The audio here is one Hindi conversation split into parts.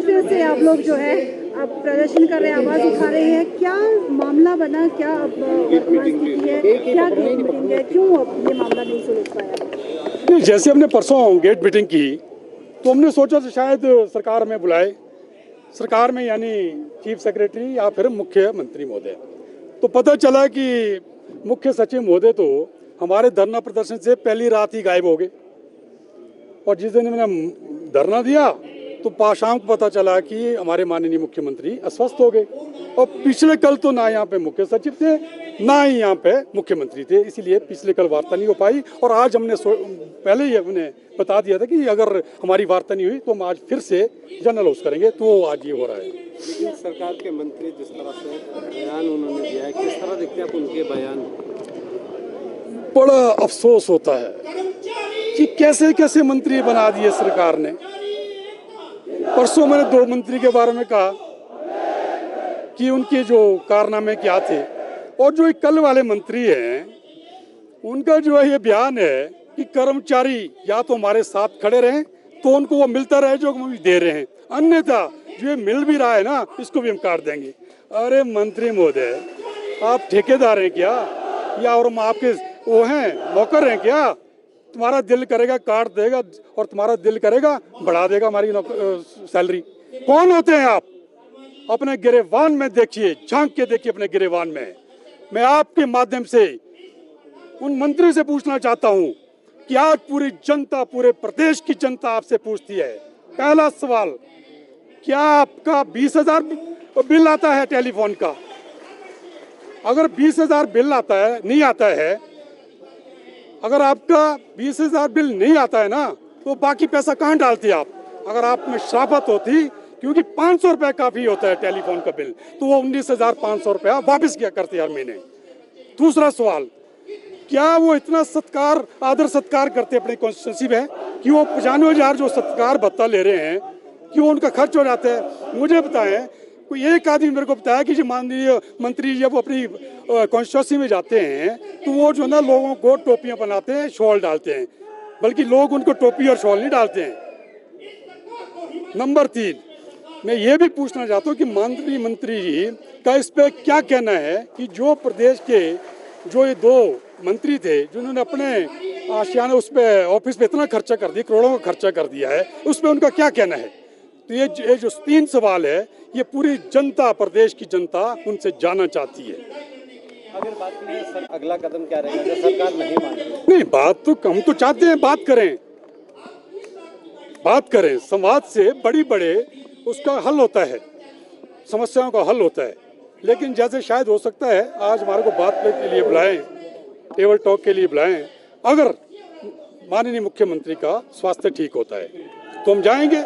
देर से आप लोग जो है अब प्रदर्शन कर रहे हैं, आवाज उठा रहे हैं, क्या मामला बना, क्या वर्तमान स्थिति है, क्या गेट मीटिंग है, क्यों अब ये मामला नहीं सुलझ पाया? जैसे हमने परसों गेट मीटिंग की तो हमने सोचा कि शायद सरकार में बुलाए, सरकार में यानी चीफ सेक्रेटरी या फिर मुख्यमंत्री महोदय। तो पता चला कि मुख्य सचिव महोदय तो हमारे धरना प्रदर्शन से पहली रात ही गायब हो गए, और जिस दिन मैंने धरना दिया तो शाम को पता चला कि हमारे माननीय मुख्यमंत्री अस्वस्थ हो गए। और पिछले कल तो ना यहाँ पे मुख्य सचिव थे ना ही यहाँ पे मुख्यमंत्री थे, इसीलिए पिछले कल वार्ता नहीं हो पाई। और आज हमने पहले ही हमने बता दिया था कि अगर हमारी वार्ता नहीं हुई तो हम आज फिर से जनरल हाउस करेंगे, तो आज ये हो रहा है। लेकिन सरकार के मंत्री जिस तरह से बयान उन्होंने दिया है, किस तरह देखते हैं आप उनके बयान? बड़ा अफसोस होता है कि कैसे कैसे मंत्री बना दिए सरकार ने। परसों मैंने 2 मंत्री के बारे में कहा कि उनके जो कारनामे क्या थे, और जो एक कल वाले मंत्री हैं उनका जो है ये बयान है कि कर्मचारी या तो हमारे साथ खड़े रहें तो उनको वो मिलता रहे जो हम दे रहे हैं, अन्यथा जो ये मिल भी रहा है ना इसको भी हम काट देंगे। अरे मंत्री महोदय, आप ठेकेदार हैं क्या, या और हम आपके वो हैं नौकर हैं क्या? तुम्हारा दिल करेगा काट देगा और तुम्हारा दिल करेगा बढ़ा देगा हमारी सैलरी। कौन होते हैं आप? अपने गिरेबान में देखिए, झांक के देखिए अपने गिरेबान में। मैं आपके माध्यम से उन मंत्री से पूछना चाहता हूं कि आज पूरी जनता, पूरे प्रदेश की जनता आपसे पूछती है, पहला सवाल, क्या आपका 20,000 बिल आता है टेलीफोन का? अगर 20,000 बिल आता है, नहीं आता है, अगर आपका 20,000 बिल नहीं आता है ना तो बाकी पैसा कहाँ डालते आप? अगर आप में शराफत होती, क्योंकि 500 रुपये काफी होता है टेलीफोन का बिल, तो वो 19,500 रुपया वापिस क्या करते हर महीने? दूसरा सवाल, क्या वो इतना सत्कार, आदर सत्कार करते अपने कॉन्स्टिट्यूंसी में कि वो 95,000 जो सत्कार भत्ता ले रहे हैं कि वो उनका खर्च हो जाता है? मुझे बताएं, कोई एक आदमी मेरे को बताया कि जो माननीय मंत्री जब अपनी कॉन्स्टिट्यूंसी में जाते हैं तो वो जो ना लोगों को टोपियां बनाते हैं, शॉल डालते हैं, बल्कि लोग उनको टोपी और शॉल नहीं डालते हैं। नंबर 3, मैं ये भी पूछना चाहता हूँ कि माननीय मंत्री जी का इस पे क्या कहना है कि जो प्रदेश के जो ये 2 मंत्री थे जिन्होंने अपने आशियाने उस पे ऑफिस पे इतना खर्चा कर दिया, करोड़ों का खर्चा कर दिया है, उस पर उनका क्या कहना है? तो ये जो 3 सवाल है ये पूरी जनता, प्रदेश की जनता उनसे जानना चाहती है। अगर बात करें सर, अगला कदम क्या रहेगा अगर सरकार नहीं मानती? नहीं, बात तो हम तो चाहते हैं बात करें, संवाद से बड़े उसका हल होता है, समस्याओं का हल होता है। लेकिन जैसे शायद हो सकता है आज हमारे को बात के लिए बुलाएं, टेबल टॉक के लिए बुलाएं, अगर माननीय मुख्यमंत्री का स्वास्थ्य ठीक होता है तो हम जाएंगे।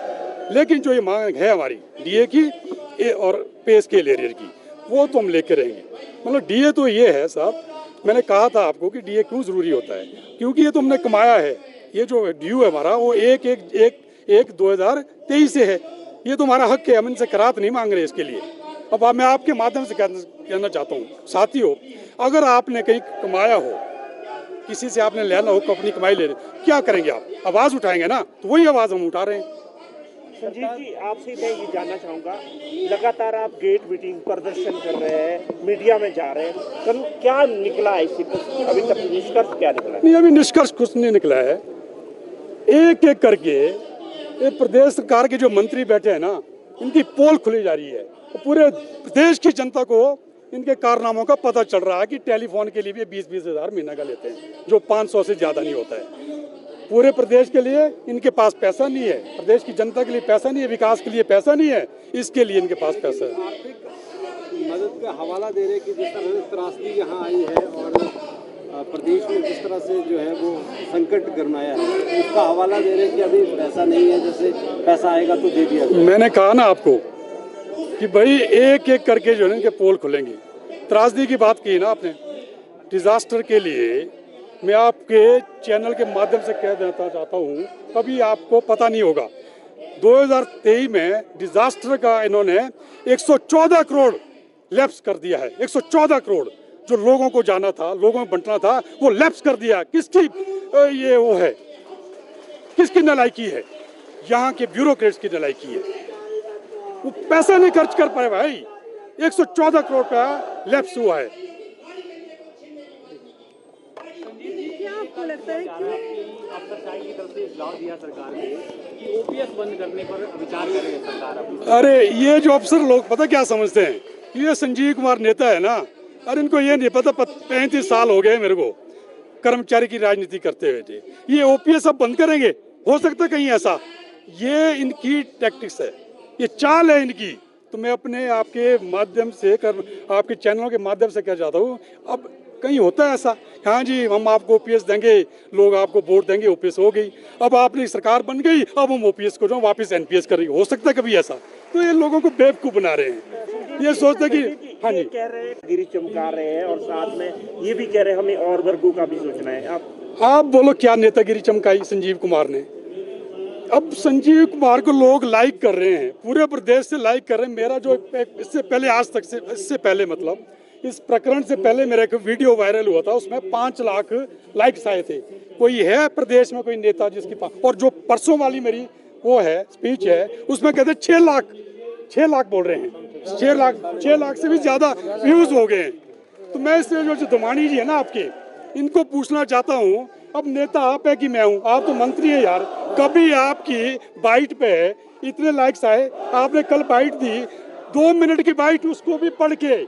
लेकिन जो ये मांग है हमारी डीए की और पे स्केल एरियर की, वो तो हम लेके रहेंगे। मतलब डीए तो ये है साहब, मैंने कहा था आपको कि डीए क्यों ज़रूरी होता है, क्योंकि ये तो हमने कमाया है। ये जो ड्यू है हमारा वो 1/1/2023 से है, ये तो हमारा हक है, हम इनसे करात नहीं मांग रहे इसके लिए। अब मैं आपके माध्यम से कहना चाहता हूँ साथियों, अगर आपने कहीं कमाया हो, किसी से आपने लेना हो, अपनी कमाई ले रहे, क्या करेंगे आप? आवाज़ उठाएंगे ना, तो वही आवाज़ हम उठा रहे हैं। संजीव जी, आपसे मैं ये जानना चाहूँगा, लगातार आप गेट मीटिंग प्रदर्शन कर रहे हैं, मीडिया में जा रहे हैं, तो क्या निकला है इससे? अभी तक निष्कर्ष क्या निकला है? नहीं, अभी निष्कर्ष कुछ नहीं निकला है। एक एक करके ये प्रदेश सरकार के जो मंत्री बैठे हैं ना, इनकी पोल खुली जा रही है, तो पूरे प्रदेश की जनता को इनके कारनामों का पता चल रहा है कि टेलीफोन के लिए भी 20-20 हज़ार महीना का लेते हैं, जो 500 से ज़्यादा नहीं होता है। पूरे प्रदेश के लिए इनके पास पैसा नहीं है, प्रदेश की जनता के लिए पैसा नहीं है, विकास के लिए पैसा नहीं है, इसके लिए इनके पास पैसा है। आर्थिक मदद का हवाला दे रहे कि जिस तरह से त्रासदी यहाँ आई है और प्रदेश में जिस तरह से जो है वो संकट गरमाया है, उसका हवाला दे रहे कि अभी पैसा नहीं है, जैसे पैसा आएगा तो दे दिया जाए। मैंने कहा ना आपको कि भाई एक एक करके जो है इनके पोल खुलेंगे। त्रासदी की बात की ना आपने, डिजास्टर के लिए मैं आपके चैनल के माध्यम से कह देना चाहता हूँ, कभी आपको पता नहीं होगा, 2023 में डिजास्टर का इन्होंने 114 करोड़ लैप्स कर दिया है। 114 करोड़ जो लोगों को जाना था, लोगों में बंटना था, वो लैप्स कर दिया। किसकी ये वो है, किसकी नालायकी है? यहाँ के ब्यूरोक्रेट्स की नालायकी है। वो पैसा नहीं खर्च कर पाए भाई। 114 करोड़ का लैप्स हुआ है। क्या आपको लगता है क्यों अफसरशाही की तरफ से सुझाव दिया सरकार ने कि ओपीएस बंद करने पर विचार करेगी सरकार अब? अरे ये जो अफसर लोग पता क्या समझते हैं, ये संजीव कुमार नेता है ना, अरे इनको ये नहीं पता 35 साल हो गए मेरे को कर्मचारी की राजनीति करते हुए थे। ये ओपीएस अब बंद करेंगे, हो सकता है कहीं ऐसा, ये इनकी टैक्टिक्स है, ये चाल है इनकी। तो मैं अपने आपके माध्यम से आपके चैनलों के माध्यम से कह जाता हूँ, अब कहीं होता है ऐसा, हाँ जी हम आपको ओपीएस देंगे, लोग आपको वोट देंगे, ओपीएस हो गई, अब आपने सरकार बन गई, अब हम ओपीएस को जो वापस एनपीएस करेंगे, हो सकता है कभी ऐसा। तो ये लोगों को बेवकूफ बना रहे हैं, ये सोचते हैं कि हाँ जी कह रहे हैं गिरी चमका रहे हैं और साथ में ये भी कह रहे हैं हमें और वर्गों का भी सोचना है। आप बोलो क्या नेतागिरी चमकाई संजीव कुमार ने? अब संजीव कुमार को लोग लाइक कर रहे हैं, पूरे प्रदेश से लाइक कर रहे हैं। मेरा जो इससे पहले आज तक से इससे पहले मतलब इस प्रकरण से पहले मेरा एक वीडियो वायरल हुआ था, उसमें 5 लाख लाइक्स आए थे। कोई है प्रदेश में कोई नेता जिसकी और जो परसों वाली मेरी वो है स्पीच है, उसमें कहते 6 लाख बोल रहे हैं, 6 लाख से भी ज्यादा व्यूज हो गए हैं। तो मैं इससे जो दमानी जी है ना आपके, इनको पूछना चाहता हूँ, अब नेता आप है कि मैं हूँ? आप तो मंत्री हैं यार, कभी आपकी बाइट पे इतने लाइक्स आए? आपने कल बाइट दी, 2 मिनट की बाइट, उसको भी पढ़ के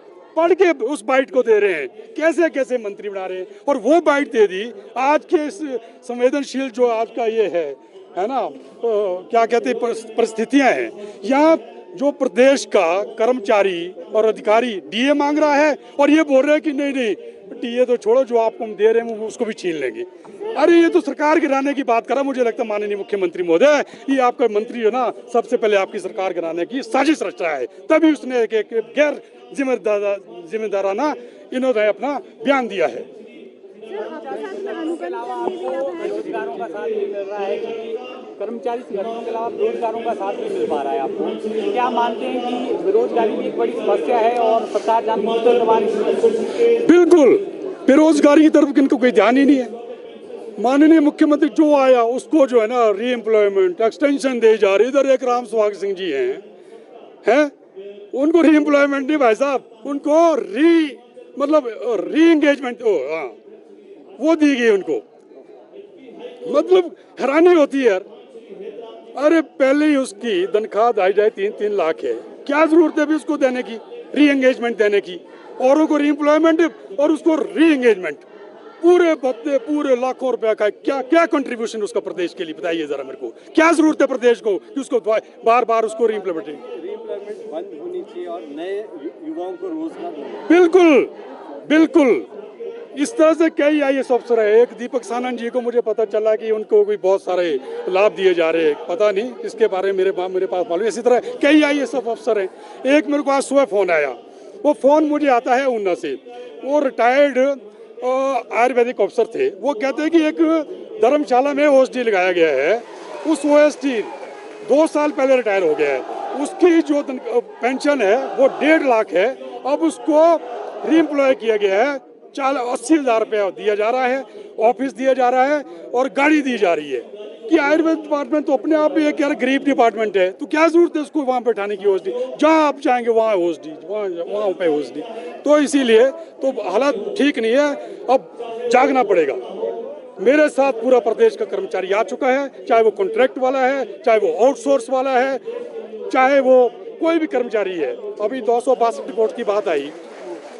उस बाइट को दे रहे हैं। कैसे कैसे मंत्री बना रहे हैं, और वो बाइट दे दी आज के इस संवेदनशील जो आज का ये है ना, क्या कहते हैं परिस्थितियां हैं, यहाँ जो प्रदेश का कर्मचारी और अधिकारी डीए मांग रहा है और ये बोल रहे हैं कि नहीं डीए तो छोड़ो, जो आपको हम दे रहे हैं उसको भी छीन लेंगे। अरे ये तो सरकार गिराने की बात करा। मुझे लगता है माननीय मुख्यमंत्री महोदय, ये आपका मंत्री है ना, सबसे पहले आपकी सरकार गिराने की साजिश रच रहा है, तभी उसने एक गैर जिम्मेदाराना इन्होंने अपना बयान दिया है। बेरोजगारों का साथ नहीं मिल रहा है कि कर्मचारी संगठनों के अलावा बेरोजगारों का साथ नहीं मिल पा रहा है आपको? क्या मानते हैं कि बेरोजगारी भी एक बड़ी समस्या है और सरकार जानबूझकर दबाने की? बिल्कुल, बेरोजगारी की तरफ इनको कोई ध्यान ही नहीं है। माननीय मुख्यमंत्री जो आया उसको जो है ना री एम्प्लॉयमेंट एक्सटेंशन दे जा रही। इधर एक राम सुहाग सिंह जी हैं, उनको री एम्प्लॉयमेंट नहीं भाई साहब, उनको री एंगेजमेंट वो दी गई उनको। मतलब हैरानी होती है यार। अरे पहले ही उसकी तनख्वाह दी जाए 3-3 लाख है, क्या जरूरत है भी उसको देने की, री एंगेजमेंट देने की, औरों को री एम्प्लॉयमेंट और उसको री एंगेजमेंट, पूरे भत्ते पूरे लाखों रुपया का। क्या कंट्रीब्यूशन उसका प्रदेश के लिए, बताइए जरा मेरे को, क्या जरूरत है प्रदेश को कि उसको बार बार उसको री एम्प्लॉयमेंट बंद होनी चाहिए और नए युवाओं को रोजगार। बिल्कुल इस तरह से कई आईएएस अफसर है। एक दीपक सानंद जी को मुझे पता चला कि उनको भी बहुत सारे लाभ दिए जा रहे हैं, पता नहीं इसके बारे में मेरे पास मालूम। इसी तरह कई आईएएस अफसर हैं। एक मेरे को आज सुबह फोन आया, वो फोन मुझे आता है ऊना से, वो रिटायर्ड आयुर्वेदिक अफसर थे। वो कहते हैं कि एक धर्मशाला में ओएसडी लगाया गया है, उस ओएसडी 2 साल पहले रिटायर हो गया है, उसकी जो पेंशन है वो 1.5 लाख है। अब उसको री एम्प्लॉय किया गया है, 80,000 रुपया दिया जा रहा है, ऑफिस दिया जा रहा है और गाड़ी दी जा रही है। कि आयुर्वेद डिपार्टमेंट तो अपने आप भी एक यार गरीब डिपार्टमेंट है, तो क्या जरूरत है उसको वहाँ पे बैठाने की ओएसडी? जहाँ आप चाहेंगे वहाँ ओएसडी, वहाँ पे ओएसडी। तो इसीलिए तो हालात ठीक नहीं है, अब जागना पड़ेगा। मेरे साथ पूरा प्रदेश का कर्मचारी आ चुका है, चाहे वो कॉन्ट्रैक्ट वाला है, चाहे वो आउटसोर्स वाला है, चाहे वो कोई भी कर्मचारी है। अभी 262 रिपोर्ट की बात आई,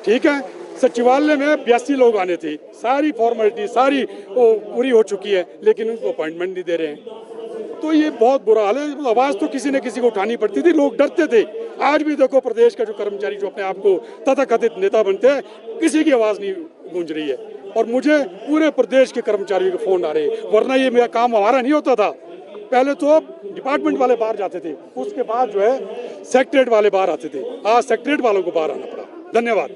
ठीक है, सचिवालय में 82 लोग आने थे, सारी फॉर्मेलिटी सारी पूरी हो चुकी है, लेकिन उनको अपॉइंटमेंट नहीं दे रहे हैं। तो ये बहुत बुरा हाल है। आवाज़ तो किसी न किसी को उठानी पड़ती थी, लोग डरते थे। आज भी देखो प्रदेश का जो कर्मचारी जो अपने आप को तथाकथित नेता बनते हैं, किसी की आवाज़ नहीं गूंज रही है। और मुझे पूरे प्रदेश के कर्मचारियों के फ़ोन आ रहे हैं, वरना ये मेरा काम हमारा नहीं होता था। पहले तो डिपार्टमेंट वाले बाहर जाते थे, उसके बाद जो है सेक्रेटरीट वाले बाहर आते थे, आज सेक्रेटरीट वालों को बाहर आना पड़ा। धन्यवाद।